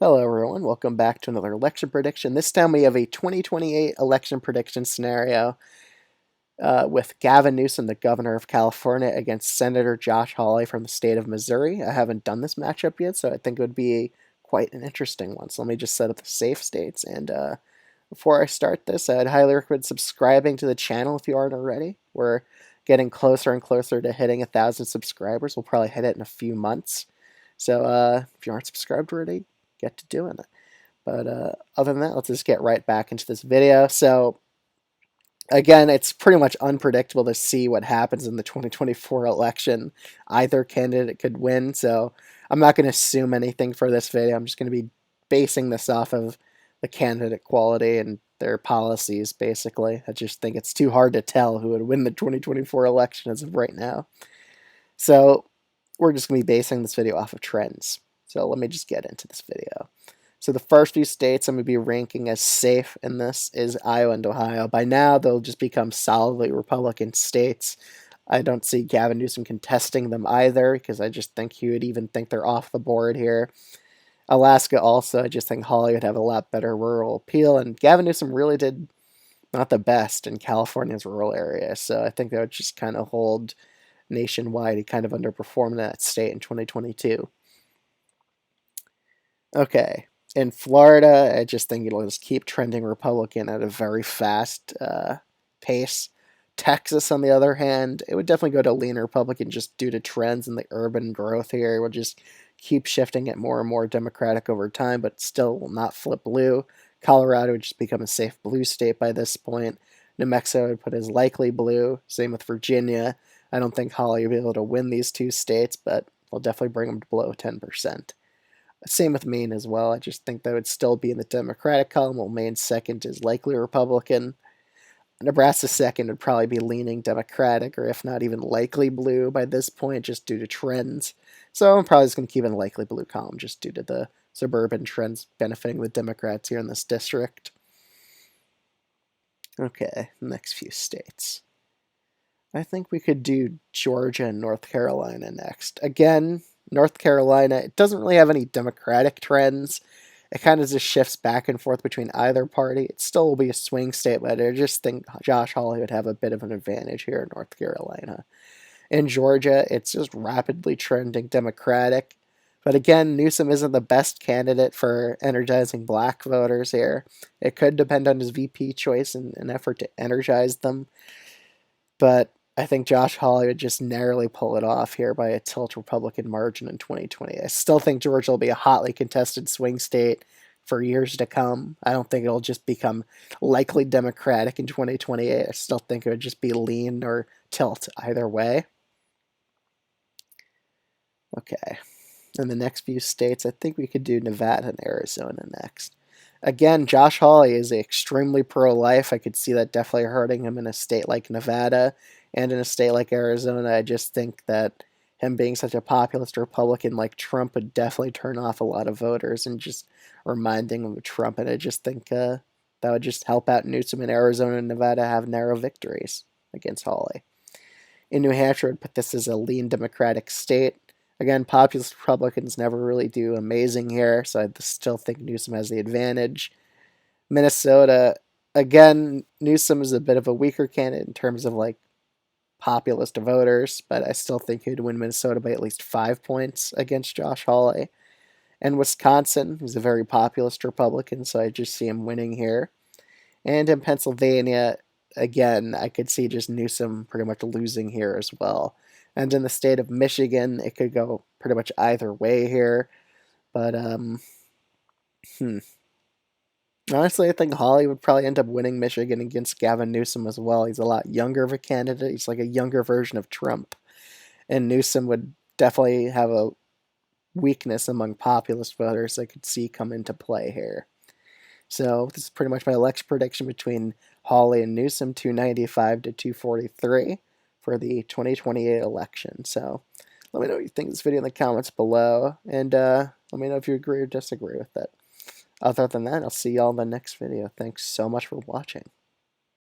Hello, everyone. Welcome back to another election prediction. This time we have a 2028 election prediction scenario with Gavin Newsom, the governor of California, against Senator Josh Hawley from the state of Missouri. I haven't done this matchup yet, so I think it would be quite an interesting one. So let me just set up the safe states. And before I start this, I'd highly recommend subscribing to the channel if you aren't already. We're getting closer and closer to hitting 1,000 subscribers. We'll probably hit it in a few months. So if you aren't subscribed already, get to doing it. But other than that, let's just get right back into this video. So again, it's pretty much unpredictable to see what happens in the 2024 election. Either candidate could win, so I'm not going to assume anything for this video. I'm just going to be basing this off of the candidate quality and their policies, basically. I just think it's too hard to tell who would win the 2024 election as of right now. So we're just going to be basing this video off of trends. So let me just get into this video. So the first few states I'm going to be ranking as safe in this is Iowa and Ohio. By now, they'll just become solidly Republican states. I don't see Gavin Newsom contesting them either, because I just think he would even think they're off the board here. Alaska also, I just think Hawley would have a lot better rural appeal, and Gavin Newsom really did not the best in California's rural area, so I think that would just kind of hold nationwide. He kind of underperformed in that state in 2022. Okay. In Florida, I just think it'll just keep trending Republican at a very fast pace. Texas, on the other hand, it would definitely go to lean Republican just due to trends in the urban growth here. It will just keep shifting it more and more Democratic over time, but still will not flip blue. Colorado would just become a safe blue state by this point. New Mexico would put as likely blue. Same with Virginia. I don't think Hawley will be able to win these two states, but we'll definitely bring them below 10%. Same with Maine as well. I just think that would still be in the Democratic column, while Maine second is likely Republican. Nebraska second would probably be leaning Democratic, or if not even likely blue by this point, just due to trends. So I'm probably just going to keep in likely blue column just due to the suburban trends benefiting the Democrats here in this district. Okay, next few states. I think we could do Georgia and North Carolina next. Again, North Carolina, it doesn't really have any Democratic trends. It kind of just shifts back and forth between either party. It still will be a swing state, but I just think Josh Hawley would have a bit of an advantage here in North Carolina. In Georgia, it's just rapidly trending Democratic. But again, Newsom isn't the best candidate for energizing black voters here. It could depend on his VP choice in an effort to energize them. But I think Josh Hawley would just narrowly pull it off here by a tilt Republican margin in 2020. I still think Georgia will be a hotly contested swing state for years to come. I don't think it'll just become likely Democratic in 2028. I still think it would just be lean or tilt either way. Okay. In the next few states, I think we could do Nevada and Arizona next. Again, Josh Hawley is extremely pro-life. I could see that definitely hurting him in a state like Nevada and in a state like Arizona. I just think that him being such a populist Republican like Trump would definitely turn off a lot of voters and just reminding them of Trump. And I just think that would just help out Newsom in Arizona and Nevada have narrow victories against Hawley. In New Hampshire, I'd put this as a lean Democratic state. Again, populist Republicans never really do amazing here, so I still think Newsom has the advantage. Minnesota, again, Newsom is a bit of a weaker candidate in terms of like populist voters, but I still think he'd win Minnesota by at least 5 points against Josh Hawley. And Wisconsin, who's a very populist Republican, so I just see him winning here. And in Pennsylvania, again, I could see just Newsom pretty much losing here as well. And in the state of Michigan, it could go pretty much either way here. But, honestly, I think Hawley would probably end up winning Michigan against Gavin Newsom as well. He's a lot younger of a candidate. He's like a younger version of Trump. And Newsom would definitely have a weakness among populist voters I could see come into play here. So this is pretty much my election prediction between Hawley and Newsom, 295 to 243 for the 2028 election. So let me know what you think of this video in the comments below, and let me know if you agree or disagree with it. Other than that, I'll see y'all in the next video. Thanks so much for watching.